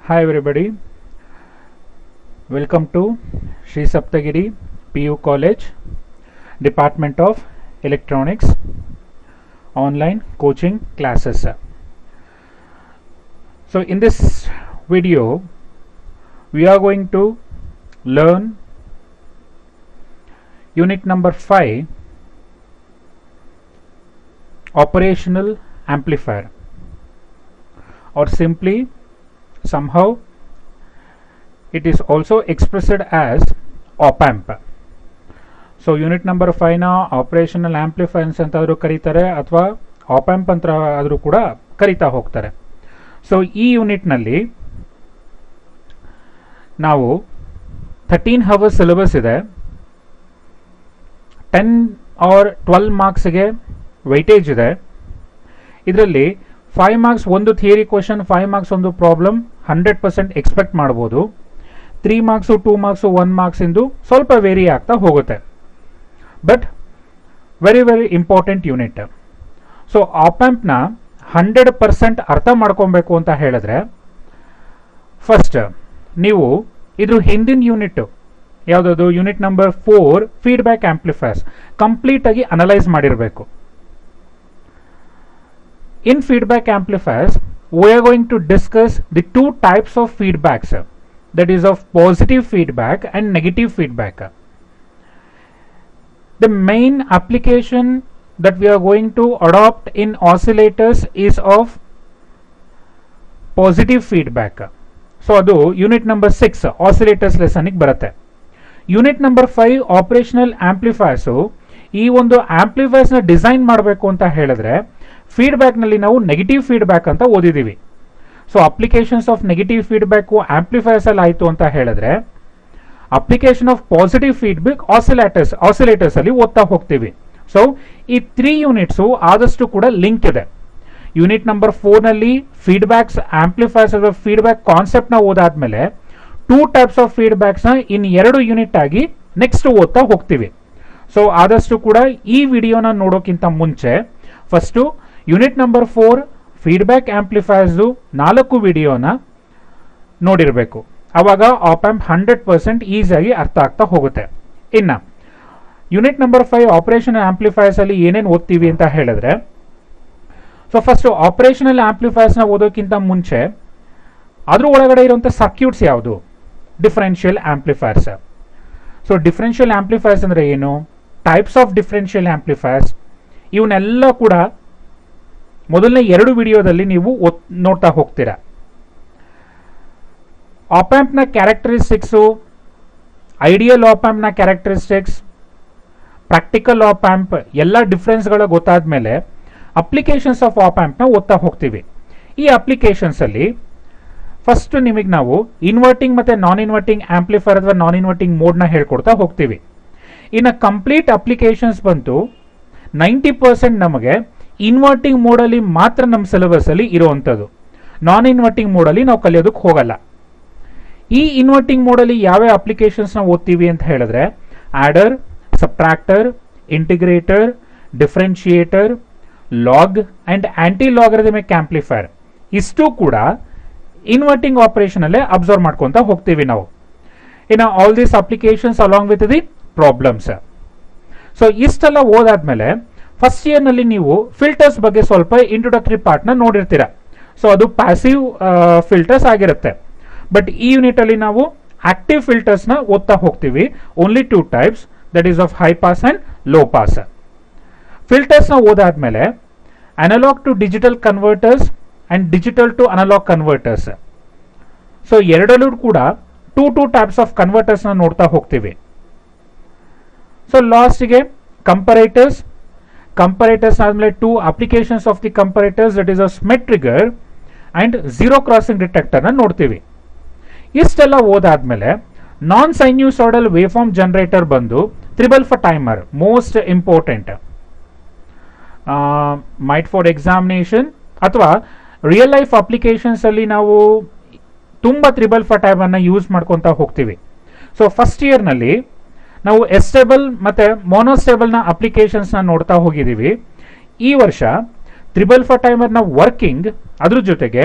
Hi everybody, welcome to Sri Saptagiri PU College, Department of Electronics, online coaching classes. So in this video, we are going to learn unit number 5, operational amplifier, or simply somehow it is also expressed as op-amp. So unit number 5 ನ operational amplifiers ಅಂತ ಆದರೂ ಕರೀತಾರೆ ಅಥವಾ op-amp ಅಂತ ಆದರೂ ಕೂಡ ಕರೀತಾ ಹೋಗ್ತಾರೆ. ಸೊ ಈ ಯೂನಿಟ್ನಲ್ಲಿ ನಾವು 13 hours ಸಿಲೆಬಸ್ ಇದೆ. 10 or 12 ಮಾರ್ಕ್ಸ್ಗೆ ವೆಯ್ಟೇಜ್ ಇದೆ. ಇದರಲ್ಲಿ 5 marks ಒಂದು ಥಿಯರಿ ಕ್ವಶನ್, 5 marks ಒಂದು ಪ್ರಾಬ್ಲಮ್ 100% ಎಕ್ಸ್ಪೆಕ್ಟ್ ಮಾಡ್ಬೋದು. 3 marks 2 marks 1 marks ಇಂದು ಸ್ವಲ್ಪ ವೇರಿ ಆಗ್ತಾ ಹೋಗುತ್ತೆ. But very important unit. So op-ampನ 100% ಅರ್ಥ ಮಾಡ್ಕೊಬೇಕು ಅಂತ ಹೇಳಿದ್ರೆ ಫಸ್ಟ್ ನೀವು ಇದ್ರ ಹಿಂದಿನ ಯೂನಿಟ್ ಯಾವುದಾದ್ರು unit number 4 feedback amplifiers complete ಆಗಿ ಅನಲೈಸ್ ಮಾಡಿರಬೇಕು. In feedback amplifiers, we are going to discuss the two types of feedbacks, that is of positive feedback and negative feedback. The main application that we are going to adopt in oscillators is of positive feedback. So adu unit number 6 oscillators lesson ಗೆ ಬರುತ್ತೆ. Unit number 5 operational amplifiers, ಈ ಒಂದು amplifiers ನ design ಮಾಡಬೇಕು ಅಂತ ಹೇಳಿದ್ರೆ feedback ನಲ್ಲಿ ನಾವು ನೆಗೆಟಿವ್ ಫೀಡ್ಬ್ಯಾಕ್ ಅಂತ ಓದಿದೀವಿ. So applications of negative feedback amplifiers ಅಲ್ಲಿ ಆಯ್ತು ಅಂತ ಹೇಳಿದ್ರೆ application of positive feedback oscillators ಅಲ್ಲಿ ಓದ್ತಾ ಹೋಗ್ತೀವಿ. ಸೊ ಈ 3 ಯೂನಿಟ್ಸ್ ಆದಷ್ಟು ಕೂಡ ಲಿಂಕ್ ಇದೆ. ಯೂನಿಟ್ ನಂಬರ್ 4 ನಲ್ಲಿ ಫೀಡ್ಬ್ಯಾಕ್ಸ್ ಆಂಪ್ಲಿಫೈಯರ್ಸ್ ಫೀಡ್ಬ್ಯಾಕ್ ಕಾನ್ಸೆಪ್ಟ್ ನ ಓದಾದ್ಮೇಲೆ 2 ಟೈಪ್ಸ್ ಆಫ್ ಫೀಡ್ಬ್ಯಾಕ್ಸ್ ನ ಇನ್ 2 ಯೂನಿಟ್ ಆಗಿ ನೆಕ್ಸ್ಟ್ ಓದ್ತಾ ಹೋಗ್ತೀವಿ. ಸೊ ಆದಷ್ಟು ಕೂಡ ಈ ವಿಡಿಯೋನ ನೋಡೋಕ್ಕಿಂತ ಮುಂಚೆ first unit number 4 feedback amplifiers 4 ವಿಡಿಯೋನ ನೋಡಿರಬೇಕು. ಅವಾಗ op-amp 100% ಈಸಿಯಾಗಿ ಅರ್ಥ ಆಗ್ತಾ ಹೋಗುತ್ತೆ. ಇನ್ನು ಯೂನಿಟ್ ನಂಬರ್ 5 ಆಪರೇಷನಲ್ ಆಂಪ್ಲಿಫೈಯರ್ಸ್ ಅಲ್ಲಿ ಏನೇನು ಓದ್ತೀವಿ ಅಂತ ಹೇಳಿದ್ರೆ, ಸೊ ಫಸ್ಟ್ ಆಪರೇಷನಲ್ ಆಂಪ್ಲಿಫೈಯರ್ಸ್ ನ ಓದೋಕ್ಕಿಂತ ಮುಂಚೆ ಅದ್ರ ಒಳಗಡೆ ಇರುವಂತ ಸರ್ಕ್ಯೂಟ್ಸ್ ಯಾವುದು? Differential amplifiers. So differential amplifiers ಅಂದ್ರೆ ಏನು, ಟೈಪ್ಸ್ ಆಫ್ ಡಿಫರೆನ್ಷಿಯಲ್ ಆಂಪ್ಲಿಫೈಯರ್ಸ್, ಇವನ್ನೆಲ್ಲ ಕೂಡ ಮೊದಲನೇ 2 ವಿಡಿಯೋದಲ್ಲಿ ನೀವು ನೋಡ್ತಾ ಹೋಗ್ತೀರಾ. op-amp ನ ಕ್ಯಾರೆಕ್ಟರಿಸ್ಟಿಕ್ಸ್, ಐಡಿಯಲ್ op-amp ನ ಕ್ಯಾರೆಕ್ಟರಿಸ್ಟಿಕ್ಸ್, ಪ್ರಾಕ್ಟಿಕಲ್ op-amp ಎಲ್ಲ ಡಿಫರೆನ್ಸ್ಗಳ ಗೊತ್ತಾದ್ಮೇಲೆ ಅಪ್ಲಿಕೇಶನ್ಸ್ ಆಫ್ op-amp ನ ಓದ್ತಾ ಹೋಗ್ತೀವಿ. ಈ ಅಪ್ಲಿಕೇಶನ್ಸ್ ಅಲ್ಲಿ ಫಸ್ಟ್ ನಿಮಗೆ ನಾವು ಇನ್ವರ್ಟಿಂಗ್ ಮತ್ತೆ ನಾನ್ ಇನ್ವರ್ಟಿಂಗ್ ಆಂಪ್ಲಿಫೈಯರ್ ಅಥವಾ ನಾನ್ ಇನ್ವರ್ಟಿಂಗ್ ಮೋಡ್ ನ ಹೇಳ್ಕೊಡ್ತಾ ಹೋಗ್ತೀವಿ. ಇನ್ನು ಕಂಪ್ಲೀಟ್ ಅಪ್ಲಿಕೇಶನ್ಸ್ ಬಂತು 90% ನಮಗೆ ಇನ್ವರ್ಟಿಂಗ್ ಮೋಡ್ ಅಲ್ಲಿ ಮಾತ್ರ ನಮ್ಮ ಸಿಲೆಬಸ್ ಅಲ್ಲಿ ಇರುವಂತದ್ದು. ನಾನ್ ಇನ್ವರ್ಟಿಂಗ್ ಮೋಡ್ ಅಲ್ಲಿ ನಾವು ಕಲಿಯೋದಕ್ಕೆ ಹೋಗಲ್ಲ. ಈ ಇನ್ವರ್ಟಿಂಗ್ ಮೋಡ್ ಅಲ್ಲಿ ಯಾವ ಅಪ್ಲಿಕೇಶನ್ಸ್ ನ ಓದ್ತೀವಿ ಅಂತ ಹೇಳಿದ್ರೆ adder, subtractor, integrator, differentiator, log and anti logarithmic amplifier ಇಷ್ಟು ಕೂಡ ಇನ್ವರ್ಟಿಂಗ್ ಆಪರೇಷನ್ ಅಲ್ಲೇ ಅಬ್ಸರ್ವ್ ಮಾಡ್ಕೊಂತ ಹೋಗ್ತೀವಿ ನಾವು. ಇನ್ನು all these applications along with the problems. So ಇಷ್ಟೆಲ್ಲ ಓದಾದ್ಮೇಲೆ ಫಸ್ಟ್ ಇಯರ್ ನಲ್ಲಿ ನೀವು ಫಿಲ್ಟರ್ಸ್ ಬಗ್ಗೆ ಸ್ವಲ್ಪ ಇಂಟ್ರೊಡಕ್ಟರಿ ಪಾರ್ಟ್ ನ ನೋಡಿರ್ತೀರಾ. ಸೊ ಅದು ಪ್ಯಾಸಿವ್ ಫಿಲ್ಟರ್ಸ್ ಆಗಿರುತ್ತೆ. ಬಟ್ ಈ ಯೂನಿಟ್ ಅಲ್ಲಿ ನಾವು ಆಕ್ಟಿವ್ ಫಿಲ್ಟರ್ಸ್ ನ ಓದ್ತಾ ಹೋಗ್ತೀವಿ. Only 2 types, that is of high pass and low pass. Filters ನ ಓದಾದ್ಮೇಲೆ analog to digital converters and digital to analog converters. So ಎರಡಲ್ಲೂ ಕೂಡ 2 ಟೈಪ್ಸ್ ಆಫ್ ಕನ್ವರ್ಟರ್ಸ್ ನ ನೋಡ್ತಾ ಹೋಗ್ತೀವಿ. ಸೊ ಲಾಸ್ಟ್ಗೆ ಕಂಪರೇಟರ್ಸ್ ಆದ್ಮೇಲೆ 2 applications of the comparators, that is a Schmitt trigger and zero crossing detector ನ ನೋಡ್ತೀವಿ. ಇಷ್ಟೆಲ್ಲ ಓದಾದ್ಮೇಲೆ non sinusoidal wave form generator ಬಂದು triple four timer, most important. Might for examination ಅಥವಾ ರಿಯಲ್ ಲೈಫ್ ಅಪ್ಲಿಕೇಶನ್ಸ್ ಅಲ್ಲಿ ನಾವು ತುಂಬಾ ತ್ರಿಬಲ್ ಫಾರ್ ಟೈಮರ್ ನ ಯೂಸ್ ಮಾಡ್ಕೊಂತ ಹೋಗ್ತೀವಿ. ಸೊ ಫಸ್ಟ್ ಇಯರ್ ನಲ್ಲಿ ನಾವು ಎಸ್ಟೇಬಲ್ ಮತ್ತೆ ಮೋನೋಸ್ಟೇಬಲ್ ನ ಅಪ್ಲಿಕೇಶನ್ಸ್ ನ ನೋಡ್ತಾ ಹೋಗಿದ್ದೀವಿ. ಈ ವರ್ಷ ತ್ರಿಬಲ್ ಫಾರ್ ಟೈಮರ್ ನ ವರ್ಕಿಂಗ್, ಅದ್ರ ಜೊತೆಗೆ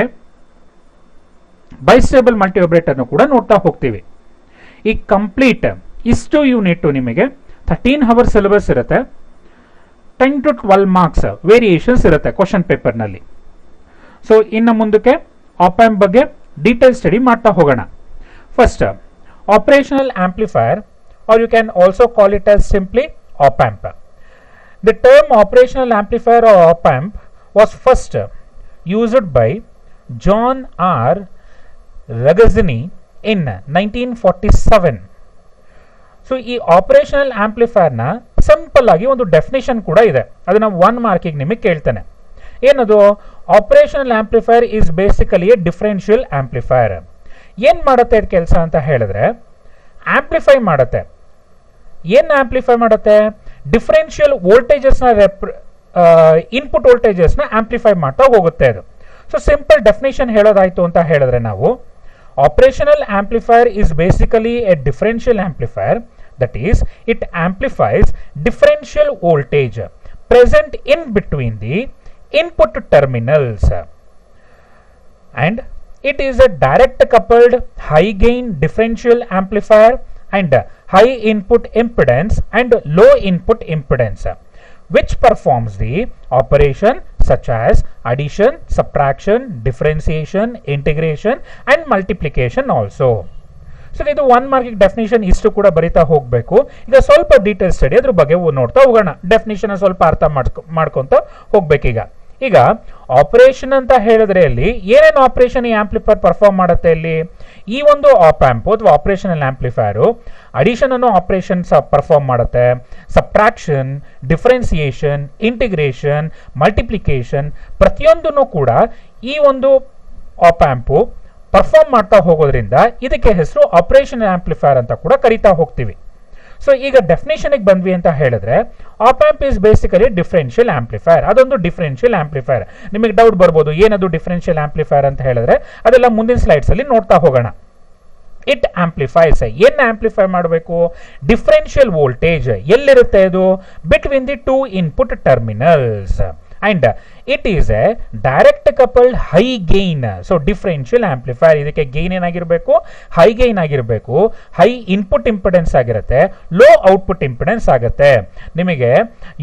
ಬೈಸ್ಟೇಬಲ್ ಮಲ್ಟಿವೈಬ್ರೇಟರ್ನು ಕೂಡ ನೋಡ್ತಾ ಹೋಗ್ತೀವಿ. ಈ ಕಂಪ್ಲೀಟ್ ಇಷ್ಟು ಯೂನಿಟ್ ನಿಮಗೆ 13 ಅವರ್ ಸಿಲೆಬಸ್ ಇರುತ್ತೆ. 10 to 12 ಮಾರ್ಕ್ಸ್ ವೇರಿಯೇಷನ್ಸ್ ಇರುತ್ತೆ ಕ್ವಶನ್ ಪೇಪರ್ನಲ್ಲಿ. ಸೊ ಇನ್ನು ಮುಂದಕ್ಕೆ ಆಪ್ ಆಂಪ್ ಬಗ್ಗೆ ಡೀಟೇಲ್ ಸ್ಟಡಿ ಮಾಡ್ತಾ ಹೋಗೋಣ. First, operational amplifier, or you can also call it as simply op amp. The term operational amplifier or op amp was first used by John R. Ragazzini in 1947. So ಈ operational amplifier ನ simple ಆಗಿ ಒಂದು definition ಕೂಡ ಇದೆ, ಅದನ್ನ 1 ಮಾರ್ಕಿಗೆ ನಿಮಗೆ ಕೇಳ್ತಾನೆ. ಏನದು? Operational amplifier is basically a differential amplifier. ಏನ್ ಮಾಡುತ್ತೆ ಇದು ಕೆಲಸ ಅಂತ ಹೇಳಿದ್ರೆ, ಆಂಪ್ಲಿಫೈ ಮಾಡುತ್ತೆ. ಏನ್ ಆಂಪ್ಲಿಫೈ ಮಾಡುತ್ತೆ? ಡಿಫರೆನ್ಷಿಯಲ್ ವೋಲ್ಟೇಜಸ್ ನ ಇನ್ಪುಟ್ ವೋಲ್ಟೇಜಸ್ ನ ಆಂಪ್ಲಿಫೈ ಮಾಡ್ತಾ ಹೋಗುತ್ತೆ ಅದು. ಸೊ ಸಿಂಪಲ್ ಡೆಫಿನೇಷನ್ ಹೇಳೋದಾಯ್ತು ಅಂತ ಹೇಳಿದ್ರೆ ನಾವು, operational amplifier is basically a differential amplifier, that is it amplifies differential voltage present in between the input terminals, and it is a direct coupled high gain differential amplifier and high input impedance and low input impedance, which performs the operation such as addition, subtraction, differentiation, integration and multiplication also. So ಇದು 1 ಮಾರ್ಕಿಗೆ definition ಇಷ್ಟು ಕೂಡ ಬರಿತಾ ಹೋಗಬೇಕು. ಈಗ ಸ್ವಲ್ಪ detail study ಅದ್ರ ಬಗ್ಗೆ ನೋಡ್ತಾ ಹೋಗೋಣ. ಡೆಫಿನೇಷನ್ ಸ್ವಲ್ಪ ಅರ್ಥ ಮಾಡ್ಕೊಂತ ಹೋಗ್ಬೇಕೀಗ. ಈಗ ಆಪರೇಷನ್ ಅಂತ ಹೇಳಿದ್ರೆ ಅಲ್ಲಿ ಏನೇನು ಆಪರೇಷನ್ ಈ ಆಂಪ್ಲಿಫೈರ್ ಪರ್ಫಾರ್ಮ್ ಮಾಡುತ್ತೆ ಇಲ್ಲಿ? ಈ ಒಂದು ಆಪ್ ಆಂಪ್ ಅಥವಾ ಆಪರೇಷನಲ್ ಆಂಪ್ಲಿಫೈರ್ ಅಡಿಷನ್ ಅನ್ನೋ ಆಪರೇಷನ್ ಪರ್ಫಾರ್ಮ್ ಮಾಡುತ್ತೆ, ಸಬ್ಟ್ರಾಕ್ಷನ್, ಡಿಫರೆನ್ಸಿಯೇಷನ್, ಇಂಟಿಗ್ರೇಷನ್, ಮಲ್ಟಿಪ್ಲಿಕೇಶನ್ ಪ್ರತಿಯೊಂದನ್ನು ಕೂಡ ಈ ಒಂದು ಆಪ್ ಆಂಪು ಪರ್ಫಾರ್ಮ್ ಮಾಡ್ತಾ ಹೋಗೋದ್ರಿಂದ ಇದಕ್ಕೆ ಹೆಸರು ಆಪರೇಷನಲ್ ಆಂಪ್ಲಿಫೈರ್ ಅಂತ ಕೂಡ ಕರಿತಾ ಹೋಗ್ತೀವಿ. ಸೊ ಈಗ ಡೆಫಿನೇಷನ್ ಬಂದ್ವಿ ಅಂತ ಹೇಳಿದ್ರೆ, op amp is basically differential amplifier. ಅದೊಂದು ಡಿಫರೆನ್ಷಿಯಲ್ ಆಂಪ್ಲಿಫೈರ್. ನಿಮಗೆ ಡೌಟ್ ಬರ್ಬೋದು, ಏನದು ಡಿಫರೆನ್ಷಿಯಲ್ ಆಂಪ್ಲಿಫೈರ್ ಅಂತ ಹೇಳಿದ್ರೆ, ಅದೆಲ್ಲ ಮುಂದಿನ ಸ್ಲೈಡ್ಸ್ ಅಲ್ಲಿ ನೋಡ್ತಾ ಹೋಗೋಣ. ಇಟ್ ಆಂಪ್ಲಿಫೈಸ್, ಏನ್ ಆಂಪ್ಲಿಫೈ ಮಾಡಬೇಕು? ಡಿಫರೆನ್ಷಿಯಲ್ ವೋಲ್ಟೇಜ್ ಎಲ್ಲಿರುತ್ತೆ ಅದು? Between the 2 input terminals, and it is a direct coupled high gain. So differential amplifier, ಇದಕ್ಕೆ ಗೇನ್ ಏನಾಗಿರಬೇಕು? ಹೈ ಗೇನ್ ಆಗಿರಬೇಕು, ಹೈ ಇನ್ಪುಟ್ ಇಂಪಿಡೆನ್ಸ್ ಆಗಿರುತ್ತೆ, ಲೋ ಔಟ್ಪುಟ್ ಇಂಪಿಡೆನ್ಸ್ ಆಗುತ್ತೆ. ನಿಮಗೆ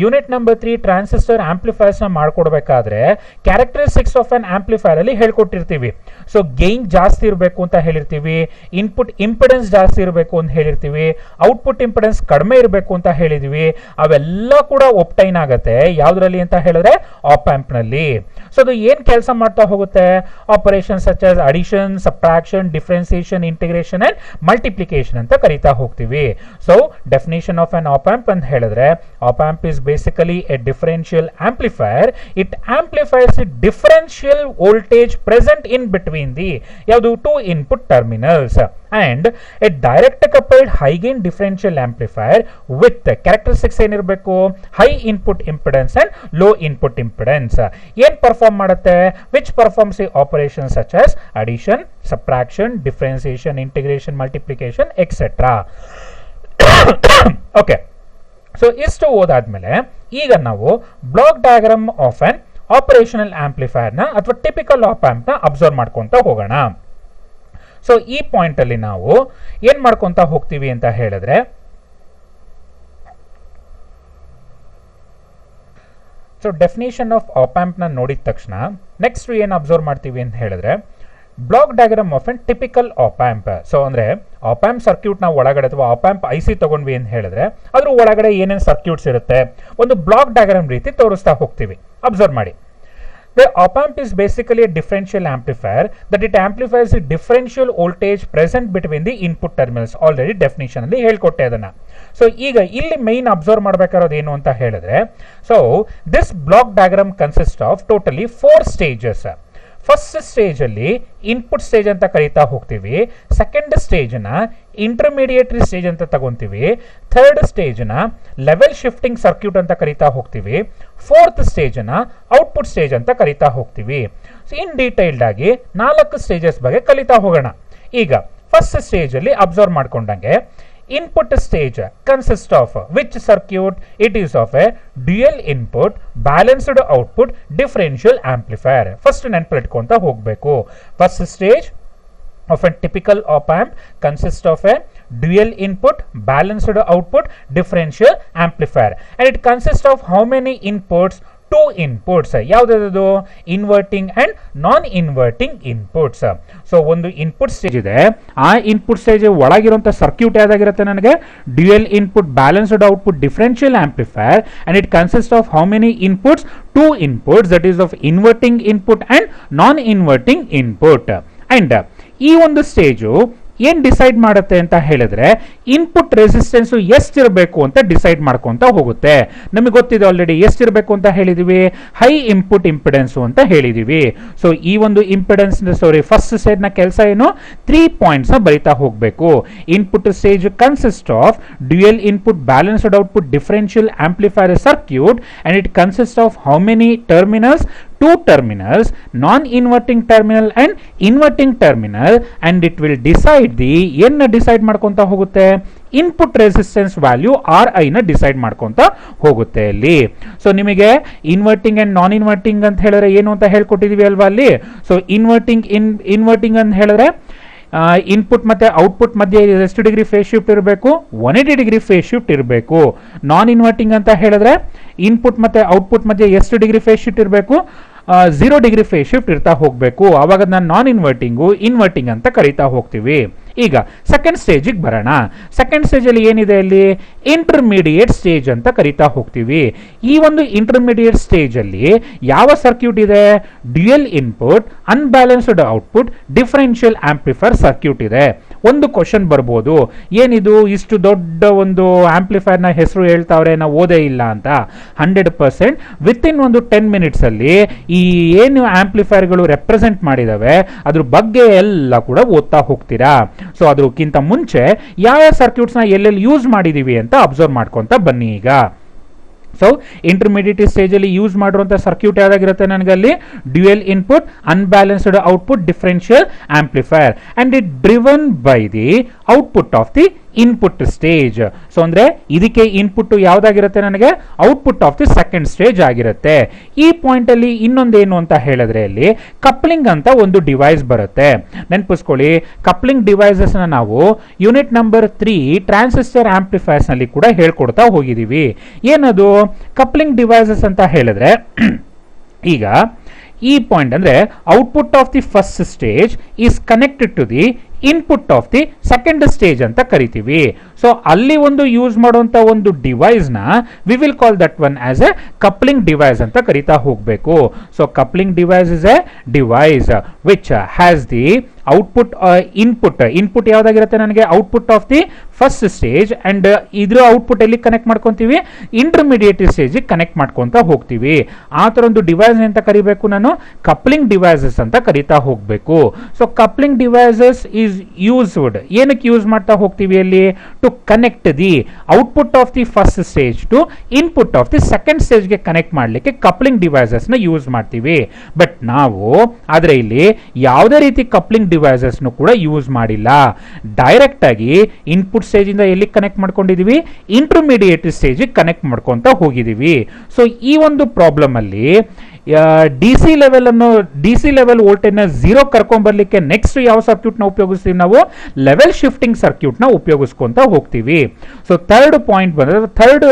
ಯೂನಿಟ್ ನಂಬರ್ 3 ಟ್ರಾನ್ಸಿಸ್ಟರ್ ಆಂಪ್ಲಿಫೈರ್ಸ್ ನ ಮಾಡ್ಕೊಡ್ಬೇಕಾದ್ರೆ ಕ್ಯಾರೆಕ್ಟರಿಸ್ಟಿಕ್ಸ್ ಆಫ್ ಅನ್ ಆಂಪ್ಲಿಫೈರ್ ಅಲ್ಲಿ ಹೇಳ್ಕೊಟ್ಟಿರ್ತೀವಿ. So gain ಜಾಸ್ತಿ ಇರಬೇಕು ಅಂತ ಹೇಳಿರ್ತೀವಿ, ಇನ್ಪುಟ್ ಇಂಪಿಡೆನ್ಸ್ ಜಾಸ್ತಿ ಇರಬೇಕು ಅಂತ ಹೇಳಿರ್ತೀವಿ, ಔಟ್ಪುಟ್ ಇಂಪಿಡೆನ್ಸ್ ಕಡಿಮೆ ಇರಬೇಕು ಅಂತ ಹೇಳಿದೀವಿ. ಅವೆಲ್ಲ ಕೂಡ ಒಪ್ಟೈನ್ ಆಗುತ್ತೆ ಯಾವ್ದ್ರಲ್ಲಿ ಅಂತ ಹೇಳಿದ್ರೆ ಆಪ್ ಆಂಪ್ ನಲ್ಲಿ. ಸೊ ಅದು ಏನ್ ಕೆಲಸ ಮಾಡ್ತಾ ಹೋಗುತ್ತೆ? Operation such as addition, subtraction, differentiation, integration and multiplication ಅಂತ ಕರಿತಾ ಹೋಗ್ತೀವಿ. So definition of an op amp ಅಂತ ಹೇಳಿದ್ರೆ, op amp is basically a differential amplifier. It amplifies differential voltage present in between the ಯಾವುದು 2 input terminals, and a direct coupled high gain differential amplifier with characteristics ಏನಿರಬೇಕು? High input impedance and low input impedance. ಏನ್ perform ಮಾಡುತ್ತೆ? Which performs the operation such as addition, subtraction, differentiation, integration, multiplication etcetera. Okay, so ಇಷ್ಟು ಓದಾದ್ಮೇಲೆ ಈಗ ನಾವು block diagram of an operational amplifier ನ ಅಥವಾ typical op amp ನ observe ಮಾಡ್ಕೊಂತ ಹೋಗೋಣ. ಸೊ ಈ ಪಾಯಿಂಟ್ ಅಲ್ಲಿ ನಾವು ಏನ್ ಮಾಡ್ಕೊಂತ ಹೋಗ್ತೀವಿ ಅಂತ ಹೇಳಿದ್ರೆ, so definition of op amp ನ ನೋಡಿದ ತಕ್ಷಣ ನೆಕ್ಸ್ಟ್ ಏನ್ ಅಬ್ಸರ್ವ್ ಮಾಡ್ತೀವಿ ಅಂತ ಹೇಳಿದ್ರೆ, block diagram of an typical op amp. So ಅಂದ್ರೆ ಆಪ್ ಆಂಪ್ ಸರ್ಕ್ಯೂಟ್ ನ ಒಳಗಡೆ ಅಥವಾ ಆಪ್ ಆಂಪ್ ಐಸಿ ತಗೊಂಡ್ವಿ ಅಂತ ಹೇಳಿದ್ರೆ ಅದ್ರ ಒಳಗಡೆ ಏನೇನು ಸರ್ಕ್ಯೂಟ್ಸ್ ಇರುತ್ತೆ ಒಂದು ಬ್ಲಾಕ್ ಡಯಾಗ್ರಾಮ್ ರೀತಿ ತೋರಿಸ್ತಾ ಹೋಗ್ತೀವಿ. ಅಬ್ಸರ್ವ್ ಮಾಡಿ. The op amp is basically a differential amplifier that it amplifies the differential voltage present between the input terminals. Already definition ಅಲ್ಲಿ ಹೇಳ್ಕೊಟ್ಟೆ ಅದನ್ನ. ಸೊ ಈಗ ಇಲ್ಲಿ ಮೈನ್ ಅಬ್ಸರ್ವ್ ಮಾಡಬೇಕಾರೋದು ಏನು ಅಂತ ಹೇಳಿದ್ರೆ, so this block diagram consist of totally 4 stages. First stage ಅಲ್ಲಿ input stage ಅಂತ ಕರೀತಾ ಹೋಗ್ತೀವಿ, ಸೆಕೆಂಡ್ ಸ್ಟೇಜ್ ನ ಇಂಟರ್ಮೀಡಿಯೇಟರಿ ಸ್ಟೇಜ್ ಅಂತ ತಗೊಂತೀವಿ, ಥರ್ಡ್ ಸ್ಟೇಜ್ ನ ಲೆವೆಲ್ ಶಿಫ್ಟಿಂಗ್ ಸರ್ಕ್ಯೂಟ್ ಅಂತ ಕರೀತಾ ಹೋಗ್ತೀವಿ, ಫೋರ್ತ್ ಸ್ಟೇಜ್ ನ ಔಟ್ಪುಟ್ ಸ್ಟೇಜ್ ಅಂತ ಕರೀತಾ ಹೋಗ್ತೀವಿ. ಇನ್ ಡೀಟೈಲ್ಡ್ ಆಗಿ 4 ಸ್ಟೇಜಸ್ ಬಗ್ಗೆ ಕಲಿತಾ ಹೋಗೋಣ. ಈಗ ಫಸ್ಟ್ ಸ್ಟೇಜ್ ಅಲ್ಲಿ observe ಮಾಡ್ಕೊಂಡಂಗೆ input stage consists of which circuit? It is of a dual input balanced output differential amplifier. First ನೆನಪಿಟ್ಕೊಂತ ಹೋಗಬೇಕು. First stage of a typical op amp consists of a dual input balanced output differential amplifier, and it consists of how many inputs? Two inputs. ಯಾವ್ದು? Inverting and non inverting inputs. So ಒಂದು input stage ಇದೆ, ಆ input stage ಒಳಗಿರುವಂತ circuit ಯಾವ್ದಾಗಿರುತ್ತೆ ನನಗೆ? Dual input balanced output differential amplifier, and it consist of how many inputs? Two inputs, that is of inverting input and non inverting input. And ಈ ಒಂದು stage ಏನ್ decide ಮಾಡುತ್ತೆ ಅಂತ ಹೇಳಿದ್ರೆ ಇನ್ಪುಟ್ ರೆಸಿಸ್ಟೆನ್ಸ್ ಎಷ್ಟಿರಬೇಕು ಅಂತ ಡಿಸೈಡ್ ಮಾಡ್ಕೊಂತ ಹೋಗುತ್ತೆ. ನಮಗೆ ಗೊತ್ತಿದೆ ಆಲ್ರೆಡಿ ಎಷ್ಟಿರಬೇಕು ಅಂತ ಹೇಳಿದೀವಿ, ಹೈ ಇನ್ಪುಟ್ ಇಂಪಿಡೆನ್ಸ್ ಅಂತ ಹೇಳಿದೀವಿ. ಸೊ ಈ ಒಂದು ಇಂಪಿಡೆನ್ಸ್ ಫಸ್ಟ್ ಸ್ಟೇಜ್ ನ ಕೆಲಸ ಏನು? 3 ಪಾಯಿಂಟ್ಸ್ ಬರಿತಾ ಹೋಗ್ಬೇಕು. Input stage consist of dual input balanced output differential amplifier circuit, and it consist of how many terminals? 2 terminals, non-inverting terminal and inverting terminal, and it will decide the ಏನು decide ಮಾಡ್ಕೊಂತ ಹೋಗುತ್ತೆ? Input resistance value RI ನ decide ಮಾಡ್ಕೊಂತ ಹೋಗುತ್ತೆ ಅಲ್ಲಿ. So ನಿಮಗೆ inverting and non inverting ಅಂತ ಹೇಳಿದ್ರೆ ಏನು ಅಂತ ಹೇಳ್ಕೊಟ್ಟಿದೀವಿ ಅಲ್ವಾ ಅಲ್ಲಿ. ಸೊ ಇನ್ವರ್ಟಿಂಗ್ ಅಂತ ಹೇಳಿದ್ರೆ ಇನ್ಪುಟ್ ಮತ್ತೆ ಔಟ್ಪುಟ್ ಮಧ್ಯೆ ಎಷ್ಟು ಡಿಗ್ರಿ ಫೇಸ್ ಶಿಫ್ಟ್ ಇರಬೇಕು? 180 ಡಿಗ್ರಿ ಫೇಸ್ ಶಿಫ್ಟ್ ಇರಬೇಕು. ನಾನ್ ಇನ್ವರ್ಟಿಂಗ್ ಅಂತ ಹೇಳಿದ್ರೆ ಇನ್ಪುಟ್ ಮತ್ತೆ ಔಟ್ಪುಟ್ ಮಧ್ಯೆ ಎಷ್ಟು ಡಿಗ್ರಿ ಫೇಸ್ ಶಿಫ್ಟ್ ಇರಬೇಕು? 0 ಡಿಗ್ರಿ ಫೇಸ್ ಶಿಫ್ಟ್ ಇರ್ತಾ ಹೋಗ್ಬೇಕು. ಅವಾಗ ನಾನು ನಾನ್ ಇನ್ವರ್ಟಿಂಗ್ ಅಂತ ಕರಿತಾ ಹೋಗ್ತೀವಿ. ಈಗ ಸೆಕೆಂಡ್ ಸ್ಟೇಜಿಗೆ ಬರೋಣ. ಸೆಕೆಂಡ್ ಸ್ಟೇಜ್ ಅಲ್ಲಿ ಏನಿದೆ ಅಲ್ಲಿ? ಇಂಟರ್ಮೀಡಿಯೇಟ್ ಸ್ಟೇಜ್ ಅಂತ ಕರಿತಾ ಹೋಗ್ತೀವಿ. ಈ ಒಂದು ಇಂಟರ್ಮೀಡಿಯೇಟ್ ಸ್ಟೇಜ್ ಅಲ್ಲಿ ಯಾವ ಸರ್ಕ್ಯೂಟ್ ಇದೆ? Dual input unbalanced output differential amplifier circuit ಇದೆ. ಒಂದು ಕ್ವಶನ್ ಬರ್ಬೋದು, ಏನಿದು ಇಷ್ಟು ದೊಡ್ಡ ಒಂದು ಆಂಪ್ಲಿಫೈರ್ ನ ಹೆಸರು ಹೇಳ್ತಾವ್ರೆ, ನಾವು ಓದೇ ಇಲ್ಲ ಅಂತ. 100% ವಿತ್ ಇನ್ ಒಂದು 10 ಮಿನಿಟ್ಸ್ ಅಲ್ಲಿ ಈ ಏನು ಆಂಪ್ಲಿಫೈರ್ ಗಳು ರೆಪ್ರೆಸೆಂಟ್ ಮಾಡಿದಾವೆ ಅದ್ರ ಬಗ್ಗೆ ಎಲ್ಲ ಕೂಡ ಓದ್ತಾ ಹೋಗ್ತೀರಾ. ಸೊ ಅದಕ್ಕಿಂತ ಮುಂಚೆ ಯಾವ ಸರ್ಕ್ಯೂಟ್ಸ್ ನ ಎಲ್ಲೆಲ್ಲಿ ಯೂಸ್ ಮಾಡಿದೀವಿ ಅಂತ ಅಬ್ಸರ್ವ್ ಮಾಡ್ಕೊಂತ ಬನ್ನಿ ಈಗ. ಸೊ ಇಂಟರ್ಮೀಡಿಯೇಟ್ ಸ್ಟೇಜ್ ಅಲ್ಲಿ ಯೂಸ್ ಮಾಡಿರುವಂತಹ ಸರ್ಕ್ಯೂಟ್ ಯಾವ್ದಾಗಿರುತ್ತೆ ನನಗಲ್ಲಿ? Dual input unbalanced output differential amplifier, and it driven by the output of the input stage. So ಅಂದ್ರೆ ಇದಕ್ಕೆ ಇನ್ಪುಟ್ ಯಾವ್ದಾಗಿರುತ್ತೆ ನನಗೆ? Output of the second stage ಆಗಿರುತ್ತೆ. ಈ ಪಾಯಿಂಟ್ ಅಲ್ಲಿ ಇನ್ನೊಂದೇನು ಅಂತ ಹೇಳಿದ್ರೆ ಅಲ್ಲಿ ಕಪ್ಲಿಂಗ್ ಅಂತ ಒಂದು ಡಿವೈಸ್ ಬರುತ್ತೆ. ನೆನಪಿಸ್ಕೊಳ್ಳಿ, ಕಪ್ಲಿಂಗ್ ಡಿವೈಸಸ್ ನ ನಾವು ಯೂನಿಟ್ ನಂಬರ್ 3 ಟ್ರಾನ್ಸಿಸ್ಟರ್ ಆಂಪ್ಲಿಫೈರ್ಸ್ ನಲ್ಲಿ ಕೂಡ ಹೇಳ್ಕೊಡ್ತಾ ಹೋಗಿದೀವಿ. ಏನದು ಕಪ್ಲಿಂಗ್ ಡಿವೈಸಸ್ ಅಂತ ಹೇಳಿದ್ರೆ ಈಗ ಈ ಪಾಯಿಂಟ್ ಅಂದ್ರೆ output of the first stage is connected to the input of the second stage ಅಂತ ಕರಿತೀವಿ. ಸೊ ಅಲ್ಲಿ ಒಂದು ಯೂಸ್ ಮಾಡುವಂತ ಒಂದು ಡಿವೈಸ್ ನ we will call that one as a coupling device ಅಂತ ಕರಿತಾ ಹೋಗ್ಬೇಕು. So coupling device is a device which has the output input ಯಾವ್ದಾಗಿರುತ್ತೆ ನನಗೆ? Output of the first stage, and ಇದ್ರ ಔಟ್ಪುಟ್ ಎಲ್ಲಿ ಕನೆಕ್ಟ್ ಮಾಡ್ಕೊಂತೀವಿ? ಇಂಟರ್ಮೀಡಿಯೇಟ್ ಸ್ಟೇಜ್ ಕನೆಕ್ಟ್ ಮಾಡ್ಕೊಂತ ಹೋಗ್ತೀವಿ. ಆ ತರ ಒಂದು ಡಿವೈಸ್ ಅಂತ ಕರಿಬೇಕು ನಾನು? ಕಪ್ಲಿಂಗ್ ಡಿವೈಸಸ್ ಅಂತ ಕರಿತಾ ಹೋಗ್ಬೇಕು. So coupling devices is used ಏನಕ್ಕೆ ಯೂಸ್ ಮಾಡ್ತಾ ಹೋಗ್ತೀವಿ ಅಲ್ಲಿ? To connect the output of the first stage to input of the second stage ಗೆ ಕನೆಕ್ಟ್ ಮಾಡ್ಲಿಕ್ಕೆ ಕಪ್ಲಿಂಗ್ ಡಿವೈಸಸ್ ನ ಯೂಸ್ ಮಾಡ್ತೀವಿ. ಬಟ್ ನಾವು ಆದ್ರೆ ಇಲ್ಲಿ ಯಾವುದೇ ರೀತಿ ಕಪ್ಲಿಂಗ್ ಡಿವೈಸಸ್ ಕೂಡ ಯೂಸ್ ಮಾಡಿಲ್ಲ. ಡೈರೆಕ್ಟ್ ಆಗಿ ಇನ್ಪುಟ್ ಸ್ಟೇಜ್ ಇಂದ ಎಲ್ಲಿ ಕನೆಕ್ಟ್ ಮಾಡ್ಕೊಂಡಿದೀವಿ? ಇಂಟರ್ಮೀಡಿಯೇಟ್ ಸ್ಟೇಜ್ ಕನೆಕ್ಟ್ ಮಾಡ್ಕೊಂತ ಹೋಗಿದೀವಿ. ಸೊ ಈ ಒಂದು ಪ್ರಾಬ್ಲಮ್ ಅಲ್ಲಿ ಡಿಸಿ ಲೆವೆಲ್ ವೋಲ್ಟೇಜ್ ನ 0 ಕರ್ಕೊಂಡ್ ಬರ್ಲಿಕ್ಕೆ ನೆಕ್ಸ್ಟ್ ಯಾವ ಸರ್ಕ್ಯೂಟ್ ನ ಉಪಯೋಗಿಸ್ತೀವಿ ನಾವು? ಲೆವೆಲ್ ಶಿಫ್ಟಿಂಗ್ ಸರ್ಕ್ಯೂಟ್ ನ ಉಪಯೋಗಿಸ್ಕೊಂತ ಹೋಗ್ತೀವಿ. ಸೊ ಥರ್ಡ್ ಪಾಯಿಂಟ್ ಬಂದ್ರೆ ಥರ್ಡ್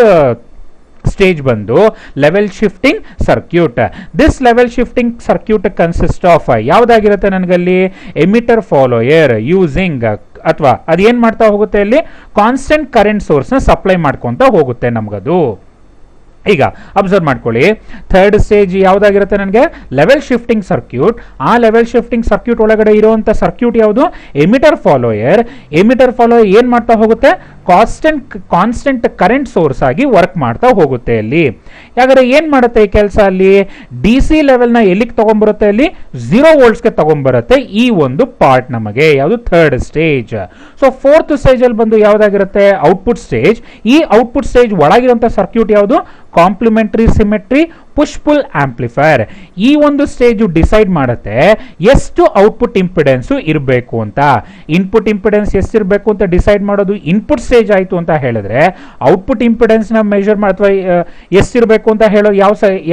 ಸ್ಟೇಜ್ ಬಂದು level shifting circuit. This level shifting circuit consist of ಯಾವ್ದಾಗಿರುತ್ತೆ ನನಗಲ್ಲಿ? ಎಮಿಟರ್ ಫಾಲೋಯರ್ ಯೂಸಿಂಗ್ ಅಥವಾ ಅದೇನ್ ಮಾಡ್ತಾ ಹೋಗುತ್ತೆ ಅಲ್ಲಿ? ಕಾನ್ಸ್ಟೆಂಟ್ ಕರೆಂಟ್ ಸೋರ್ಸ್ ನ ಸಪ್ಲೈ ಮಾಡ್ಕೊಂತ ಹೋಗುತ್ತೆ ನಮ್ಗದು. ಈಗ ಅಬ್ಸರ್ವ್ ಮಾಡ್ಕೊಳ್ಳಿ, ಥರ್ಡ್ ಸ್ಟೇಜ್ ಯಾವ್ದಾಗಿರುತ್ತೆ ನನಗೆ? Level shifting circuit. ಆ ಲೆವೆಲ್ ಶಿಫ್ಟಿಂಗ್ ಸರ್ಕ್ಯೂಟ್ ಒಳಗಡೆ ಇರುವಂತ ಸರ್ಕ್ಯೂಟ್ ಯಾವುದು? ಎಮಿಟರ್ ಫಾಲೋಯರ್ ಏನ್ ಮಾಡ್ತಾ ಹೋಗುತ್ತೆ? ಕಾನ್ಸ್ಟೆಂಟ್ ಕರೆಂಟ್ ಸೋರ್ಸ್ ಆಗಿ ವರ್ಕ್ ಮಾಡ್ತಾ ಹೋಗುತ್ತೆ ಅಲ್ಲಿ. ಯಾಕಂದ್ರೆ ಏನ್ ಮಾಡುತ್ತೆ ಈ ಕೆಲಸ ಅಲ್ಲಿ? ಡಿಸಿ ಲೆವೆಲ್ ನ ಎಲ್ಲಿಗೆ ತಗೊಂಡ್ಬರುತ್ತೆ ಅಲ್ಲಿ? 0 ವೋಲ್ಟ್ಸ್ ಗೆ ತಗೊಂಡ್ಬರುತ್ತೆ ಈ ಒಂದು ಪಾರ್ಟ್ ನಮಗೆ. ಯಾವುದು? Third stage. So fourth stage ಅಲ್ಲಿ ಬಂದು ಯಾವ್ದಾಗಿರುತ್ತೆ? Output stage. ಈ ಔಟ್ಪುಟ್ ಸ್ಟೇಜ್ ಒಳಗಿರುವಂತ ಸರ್ಕ್ಯೂಟ್ ಯಾವುದು? Complementary symmetry push pull amplifier. ಈ ಒಂದು ಸ್ಟೇಜ್ ಡಿಸೈಡ್ ಮಾಡುತ್ತೆ ಎಷ್ಟು ಔಟ್ಪುಟ್ ಇಂಪಿಡೆನ್ಸ್ ಇರಬೇಕು ಅಂತ. ಇನ್ಪುಟ್ ಇಂಪಿಡೆನ್ಸ್ ಎಷ್ಟಿರಬೇಕು ಅಂತ ಡಿಸೈಡ್ ಮಾಡೋದು ಇನ್ಪುಟ್ ಸ್ಟೇಜ್ ಆಯಿತು ಅಂತ ಹೇಳಿದ್ರೆ, ಔಟ್ಪುಟ್ ಇಂಪಿಡೆನ್ಸ್ ನ ಮೆಜರ್ ಅಥವಾ ಎಷ್ಟಿರಬೇಕು ಅಂತ ಹೇಳೋ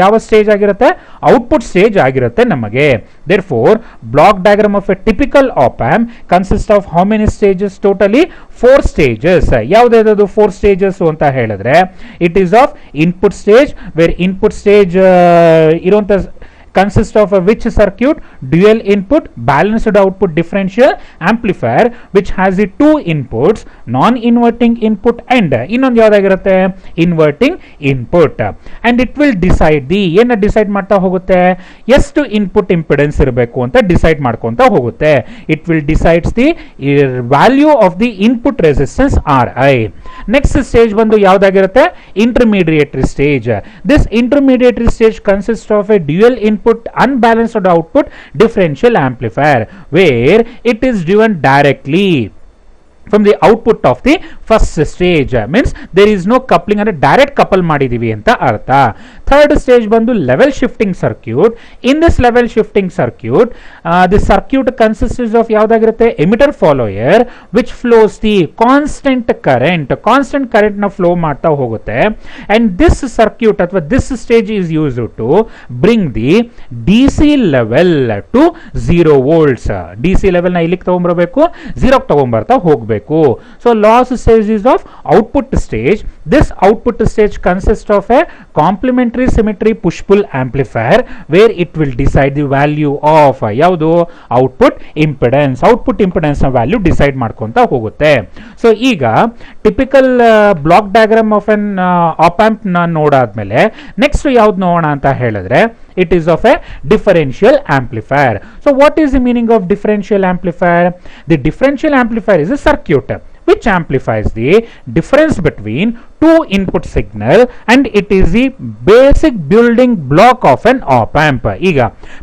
ಯಾವ ಸ್ಟೇಜ್ ಆಗಿರುತ್ತೆ, ಔಟ್ಪುಟ್ ಸ್ಟೇಜ್ ಆಗಿರುತ್ತೆ ನಮಗೆ. therefore block diagram of a typical op amp consists of how many stages? Totally 4 stages. ಯಾವುದಾದ್ರು 4 stages ಅಂತ ಹೇಳಿದ್ರೆ, it is of input stage, where input stage ಇರುವಂತ consists of a which circuit? Dual input balanced output differential amplifier which has the 2 inputs, non-inverting input and ಇನ್ನೊಂದು ಯಾವ್ದಾಗಿರುತ್ತೆ, inverting input. and it will decide the ಏನು decide ಮಾಡ್ತಾ ಹೋಗುತ್ತೆ, ಎಷ್ಟು input impedance ಇರಬೇಕು ಅಂತ decide ಮಾಡ್ಕೊಂತ ಹೋಗುತ್ತೆ. it will decides the value of the input resistance Ri. next stage ಬಂದು ಯಾವ್ದಾಗಿರುತ್ತೆ, intermediary stage. this intermediary stage consists of a dual input unbalanced output differential amplifier where it is driven directly from the output of the first stage. means there is no coupling ಅಂದ್ರೆ direct couple ಮಾಡಿದೀವಿ ಅಂತ ಅರ್ಥ. third stage ಬಂದು level shifting circuit. in this level shifting circuit the circuit consists of ಯಾವ್ದಾಗಿರುತ್ತೆ, emitter follower which flows the constant current ನ flow ಮಾಡ್ತಾ ಹೋಗುತ್ತೆ. and this circuit ಅಥವಾ this stage is used to bring the DC level to 0 volts. DC level ನ ಇಲ್ಲಿಗೆ ತಗೊಂಡ್ಬರಬೇಕು, 0 ತಗೊಂಡ್ಬರ್ತಾ ಹೋಗ್ಬೇಕು. so loss stage is of output stage. this output stage consists of a complementary symmetry push pull amplifier where it will decide the value of ಯಾವುದು, output impedance ನ value decide ಮಾಡ್ಕೊಂತ ಹೋಗುತ್ತೆ. So ಈಗ typical block diagram of an op amp ನ ನೋಡಾದ್ಮೇಲೆ next ಯಾವ್ದು ನೋಡೋಣ ಅಂತ ಹೇಳಿದ್ರೆ, it is of a differential amplifier. so what is the meaning of differential amplifier? the differential amplifier is a circuit which amplifies the difference between two input signal and it is the basic building block of an op amp. ಈಗ